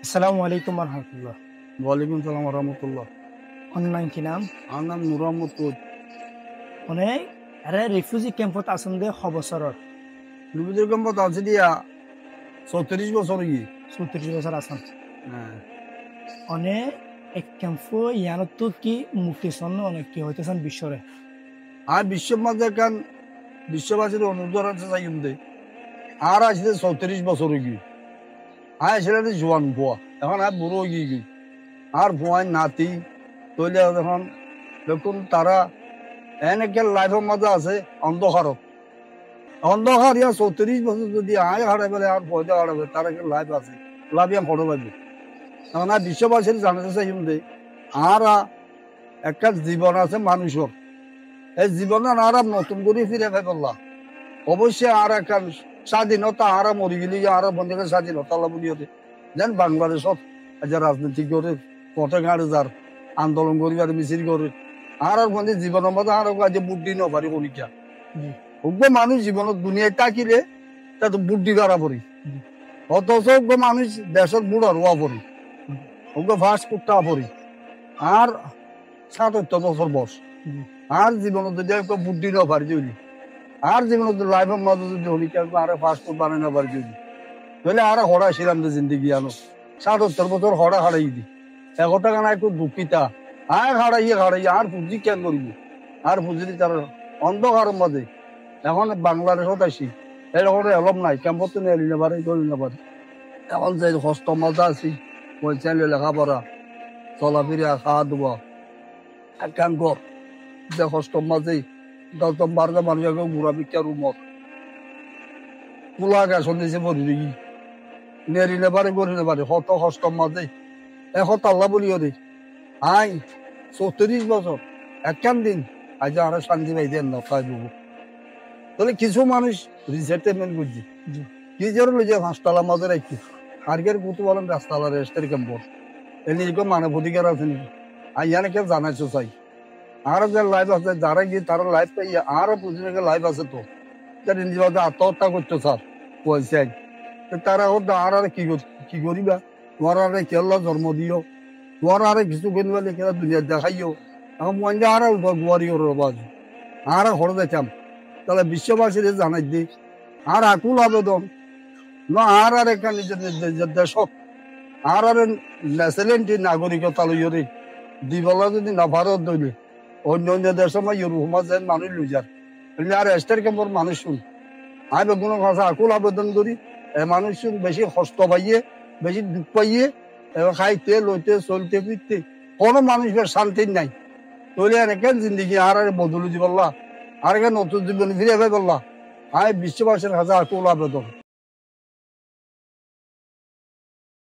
আসসালামু আলাইকুম রহমতুল্লাহ। ওয়ালাইকুম সালাম রহমতুল্লাহ। আপনার নাম কি নাম? আমার নাম নুর আহমদ তুত। মানে আরে রিফিউজি ক্যাম্পত আছেন দে বছৰৰ রুবিদুর গম্বত আছে দিয়া 34 বছর কি। 34 বছর আছেন হ্যাঁ। অনে এক ক্যাম্প ইয়ানত কি মুক্তি সন্ন অনেক কি হইতেছেন বিশ্বরে আর বিশ্বের মাঝে কান বিশ্ববাসীর অনুদান আছে চাই দে। আর আসলে 34 বছর কি। আর আসলে জোয়ান বুয়া এখন আর বুড়ো গিয়ে কি। আর বুয়াই নাতি তৈলে এখন দেখুন তারা এনেকে লাইফের মাঝে আছে অন্ধকারত। অন্ধকার ইয়া 34 বছর যদি আয় হারাবে আর পয়দা হারাবে তার একটা লাইফ আছে। লাভ ইয়া ফটো পাইবে। এখন আর বিশ্ববাসীর জানাতে চাই দে। আর একটা জীবন আছে মানুষের। এই জীবনে আর নতুন করে ফিরে পেলা অবশ্যই আর একটা স্বাধীনতা আর মরি গেলি আর বন্ধুকে স্বাধীনতা লাভ বুঝিয়ে যেন বাংলাদেশত যে রাজনীতি করে পথে গাড়ি যার আন্দোলন করি আর মিছিল করে আর বন্ধু জীবনের মধ্যে আর কাজে বুদ্ধি নপারি পরীক্ষা ওগুলো মানুষ জীবনত দুনিয়ায় তাকিলে তাতে বুদ্ধি গাড়া পড়ি অথচ মানুষ দেশের বুড়া রোয়া পড়ি ওগুলো ফার্স্ট করতে পড়ি আর ৭৭ বছর বয়স আর জীবনত যদি একটা বুদ্ধি না পারি যদি আর জীবনত লাইফের মধ্যে যদি হলি কেউ আর ফাস্টফুড বানাই না পারি যদি তাহলে আর হরাইছিলাম যে জিন্দগি আনো ৭৭ বছর হারাই দি ১০০ টাকা না একটু দুঃখিতা আর হারাই আর পুঁজি কেন করিব আর পুঁজি তার অন্ধকারের মাঝে এখন বাংলাদেশত আসি এরকম এলম নাই ক্যাম্পত নেলি না পারে করি না পারে এখন যে হস্ত মজা আছি পয়সা লেখাপড়া চলাফেরা খাওয়া দাওয়া এক কাম কর যে হস্তম মাঝে ১০-১২টা মানুষ ঘুরা বিক্ষা রুমত পোলা গাছ দিয়েছে ভরি দেখি নেরি নেবারে গড়ি নেবারে হত হস্তম মাঝে এখন আল্লাহ বলিও রে আই ৩৪ বছর একখান দিন আজ আর শান্তি পাই দেন না তাই বলবো তাহলে কিছু মানুষ রিসেটেলমেন্ট করছি কি জোর লইছে ৫ তলা মাঝে রাখছি আর্গের কুতু বলেন ৫ তলা রেস্টের ক্যাম্পর এনে মানব অধিকার আছে নাকি আর ইয়ানে কেউ জানাইছো চাই আর যে লাইফ আছে যারা গিয়ে তারা লাইফ পাই আরো পুঁজিকে লাইফ আছে তো নিজের আত্মহত্যা করতো স্যার পয়সায় তারা আর আর কি করিবা তোমার আরে কেল্লা জন্ম দিও তোমার আরে কিছু করিবা লিখে দুনিয়া দেখাইও এখন মঞ্জা আর গুয়ারি রবাজ আর হরে দেখতাম তাহলে বিশ্ববাসীর জানাই দি আর আকুল আবেদন না আর আর একটা নিজের দেশক আর আর ন্যাশনালিটি নাগরিকতা লইরে দিবলা যদি না ভারত দইলে অন্য অন্য দেশের সমাজের মানুষ লই যার আর এস্টার কেমন মানুষ শুন আমি কোনো কথা আকুল আবেদন করি মানুষ শুন বেশি কষ্ট পাইয়ে বেশি দুঃখ পাইয়ে এবং খাইতে লইতে চলতে ফিরতে কোনো মানুষের শান্তি নাই তৈলে এনেকে জিন্দগি আর বদলে দিবল্লা আর নতুন জীবন ফিরে পাই বললা আমি বিশ্ববাসীর কাছে আকুল আবেদন